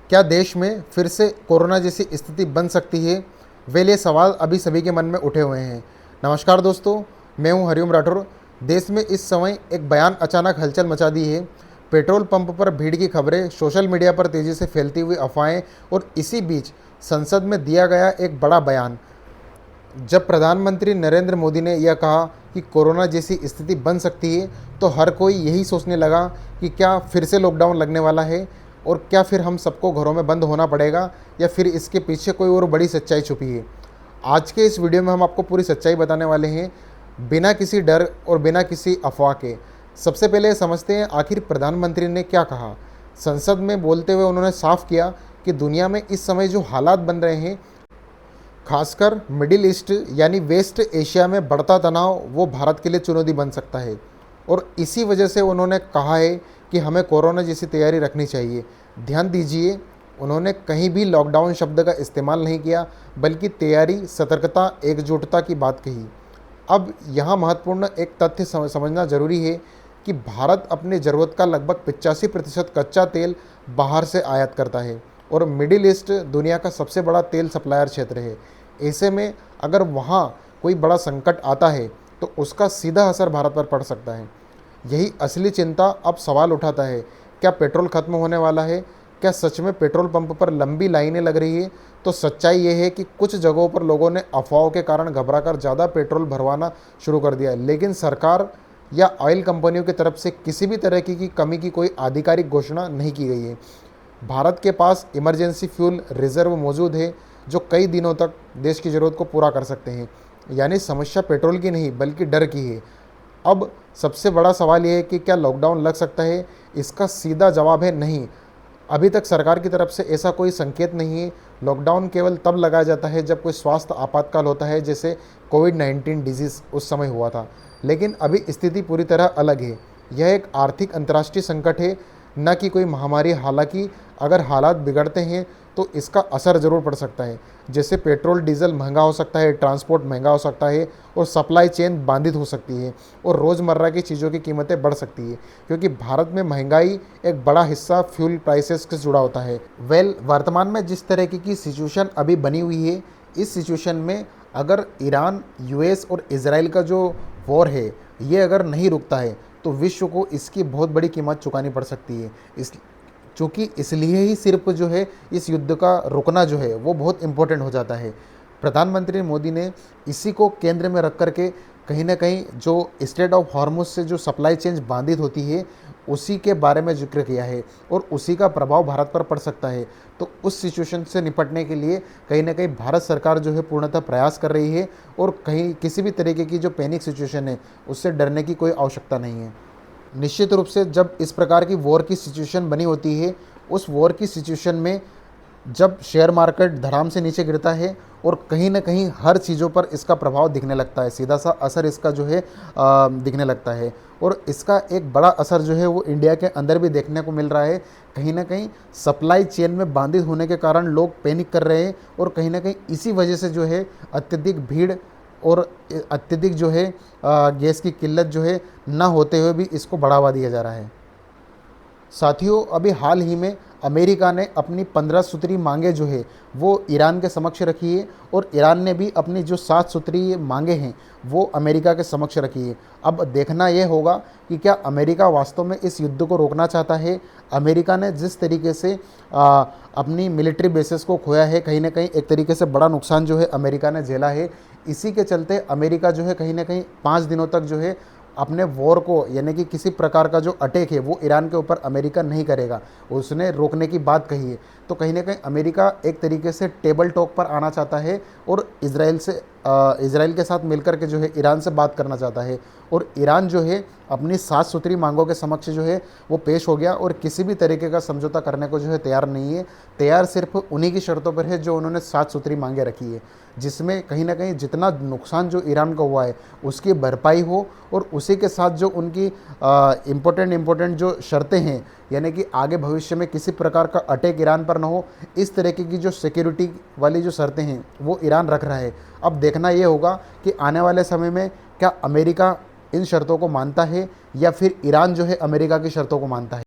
क्या देश में फिर से कोरोना जैसी स्थिति बन सकती है? वेल ये सवाल अभी सभी के मन में उठे हुए हैं। नमस्कार दोस्तों, मैं हूं हरिओम राठौर। देश में इस समय एक बयान अचानक हलचल मचा दी है। पेट्रोल पंप पर भीड़ की खबरें, सोशल मीडिया पर तेज़ी से फैलती हुई अफवाहें और इसी बीच संसद में दिया गया एक बड़ा बयान। जब प्रधानमंत्री नरेंद्र मोदी ने यह कहा कि कोरोना जैसी स्थिति बन सकती है, तो हर कोई यही सोचने लगा कि क्या फिर से लॉकडाउन लगने वाला है और क्या फिर हम सबको घरों में बंद होना पड़ेगा या फिर इसके पीछे कोई और बड़ी सच्चाई छुपी है। आज के इस वीडियो में हम आपको पूरी सच्चाई बताने वाले हैं, बिना किसी डर और बिना किसी अफवाह के। सबसे पहले समझते हैं आखिर प्रधानमंत्री ने क्या कहा। संसद में बोलते हुए उन्होंने साफ किया कि दुनिया में इस समय जो हालात बन रहे हैं, खासकर मिडिल ईस्ट यानी वेस्ट एशिया में बढ़ता तनाव, वो भारत के लिए चुनौती बन सकता है। और इसी वजह से उन्होंने कहा है कि हमें कोरोना जैसी तैयारी रखनी चाहिए। ध्यान दीजिए, उन्होंने कहीं भी लॉकडाउन शब्द का इस्तेमाल नहीं किया, बल्कि तैयारी, सतर्कता, एकजुटता की बात कही। अब यहाँ महत्वपूर्ण एक तथ्य समझना जरूरी है कि भारत अपनी ज़रूरत का लगभग 85% कच्चा तेल बाहर से आयात करता है और मिडिल ईस्ट दुनिया का सबसे बड़ा तेल सप्लायर क्षेत्र है। ऐसे में अगर वहाँ कोई बड़ा संकट आता है तो उसका सीधा असर भारत पर पड़ सकता है। यही असली चिंता अब सवाल उठाता है, क्या पेट्रोल खत्म होने वाला है? क्या सच में पेट्रोल पंप पर लंबी लाइनें लग रही है? तो सच्चाई ये है कि कुछ जगहों पर लोगों ने अफवाहों के कारण घबराकर ज़्यादा पेट्रोल भरवाना शुरू कर दिया है, लेकिन सरकार या ऑयल कंपनियों की तरफ से किसी भी तरह की कमी की कोई आधिकारिक घोषणा नहीं की गई है। भारत के पास इमरजेंसी फ्यूल रिजर्व मौजूद है जो कई दिनों तक देश की ज़रूरत को पूरा कर सकते हैं। यानी समस्या पेट्रोल की नहीं बल्कि डर की है। अब सबसे बड़ा सवाल यह है कि क्या लॉकडाउन लग सकता है? इसका सीधा जवाब है नहीं। अभी तक सरकार की तरफ से ऐसा कोई संकेत नहीं है। लॉकडाउन केवल तब लगाया जाता है जब कोई स्वास्थ्य आपातकाल होता है, जैसे कोविड-19 डिजीज़ उस समय हुआ था। लेकिन अभी स्थिति पूरी तरह अलग है। यह एक आर्थिक अंतर्राष्ट्रीय संकट है, न कि कोई महामारी। हालांकि अगर हालात बिगड़ते हैं तो इसका असर ज़रूर पड़ सकता है। जैसे पेट्रोल डीजल महंगा हो सकता है, ट्रांसपोर्ट महंगा हो सकता है और सप्लाई चेन बाधित हो सकती है और रोज़मर्रा की चीज़ों की कीमतें बढ़ सकती है, क्योंकि भारत में महंगाई एक बड़ा हिस्सा फ्यूल प्राइसेस से जुड़ा होता है। वर्तमान में जिस तरह की सिचुएशन अभी बनी हुई है, इस सिचुएशन में अगर ईरान, यूएस और इजराइल का जो वॉर है, ये अगर नहीं रुकता है तो विश्व को इसकी बहुत बड़ी कीमत चुकानी पड़ सकती है। चूँकि इसलिए ही सिर्फ जो है इस युद्ध का रुकना जो है वो बहुत इम्पोर्टेंट हो जाता है। प्रधानमंत्री मोदी ने इसी को केंद्र में रख करके कहीं ना कहीं जो स्ट्रेट ऑफ हॉर्मुज से जो सप्लाई चेन बाधित होती है, उसी के बारे में जिक्र किया है और उसी का प्रभाव भारत पर पड़ सकता है। तो उस सिचुएशन से निपटने के लिए कहीं ना कहीं भारत सरकार जो है पूर्णतः प्रयास कर रही है और कहीं किसी भी तरीके की जो पैनिक सिचुएशन है उससे डरने की कोई आवश्यकता नहीं है। निश्चित रूप से जब इस प्रकार की वॉर की सिचुएशन बनी होती है, उस वॉर की सिचुएशन में जब शेयर मार्केट धड़ाम से नीचे गिरता है और कहीं ना कहीं हर चीज़ों पर इसका प्रभाव दिखने लगता है, सीधा सा असर इसका जो है दिखने लगता है। और इसका एक बड़ा असर जो है वो इंडिया के अंदर भी देखने को मिल रहा है। कहीं ना कहीं सप्लाई चेन में बाधित होने के कारण लोग पैनिक कर रहे हैं और कहीं ना कहीं इसी वजह से जो है अत्यधिक भीड़ और अत्यधिक जो है गैस की किल्लत जो है ना होते हुए भी इसको बढ़ावा दिया जा रहा है। साथियों, अभी हाल ही में अमेरिका ने अपनी 15 सूत्री मांगें जो है वो ईरान के समक्ष रखी है और ईरान ने भी अपनी जो 7 सूत्री मांगें हैं वो अमेरिका के समक्ष रखी है। अब देखना ये होगा कि क्या अमेरिका वास्तव में इस युद्ध को रोकना चाहता है। अमेरिका ने जिस तरीके से अपनी मिलिट्री बेसेस को खोया है, कहीं ना कहीं एक तरीके से बड़ा नुकसान जो है अमेरिका ने झेला है। इसी के चलते अमेरिका जो है कहीं ना कहीं 5 दिनों तक जो है अपने वॉर को, यानी कि किसी प्रकार का जो अटैक है वो ईरान के ऊपर अमेरिका नहीं करेगा, उसने रोकने की बात कही है। तो कहीं ना कहीं अमेरिका एक तरीके से टेबल टॉक पर आना चाहता है और इजराइल के साथ मिलकर के जो है ईरान से बात करना चाहता है। और ईरान जो है अपनी 7 सूत्री मांगों के समक्ष जो है वो पेश हो गया और किसी भी तरीके का समझौता करने को जो है तैयार नहीं है। तैयार सिर्फ उन्हीं की शर्तों पर है जो उन्होंने 7 सूत्री मांगे रखी है, जिसमें कहीं ना कहीं जितना नुकसान जो ईरान का हुआ है उसकी भरपाई हो और उसी के साथ जो उनकी इम्पोर्टेंट जो शर्तें हैं, यानी कि आगे भविष्य में किसी प्रकार का अटैक ईरान पर न हो, इस तरीके की जो सिक्योरिटी वाली जो शर्तें हैं वो ईरान रख रहा है। अब देखना ये होगा कि आने वाले समय में क्या अमेरिका इन शर्तों को मानता है या फिर ईरान जो है अमेरिका की शर्तों को मानता है।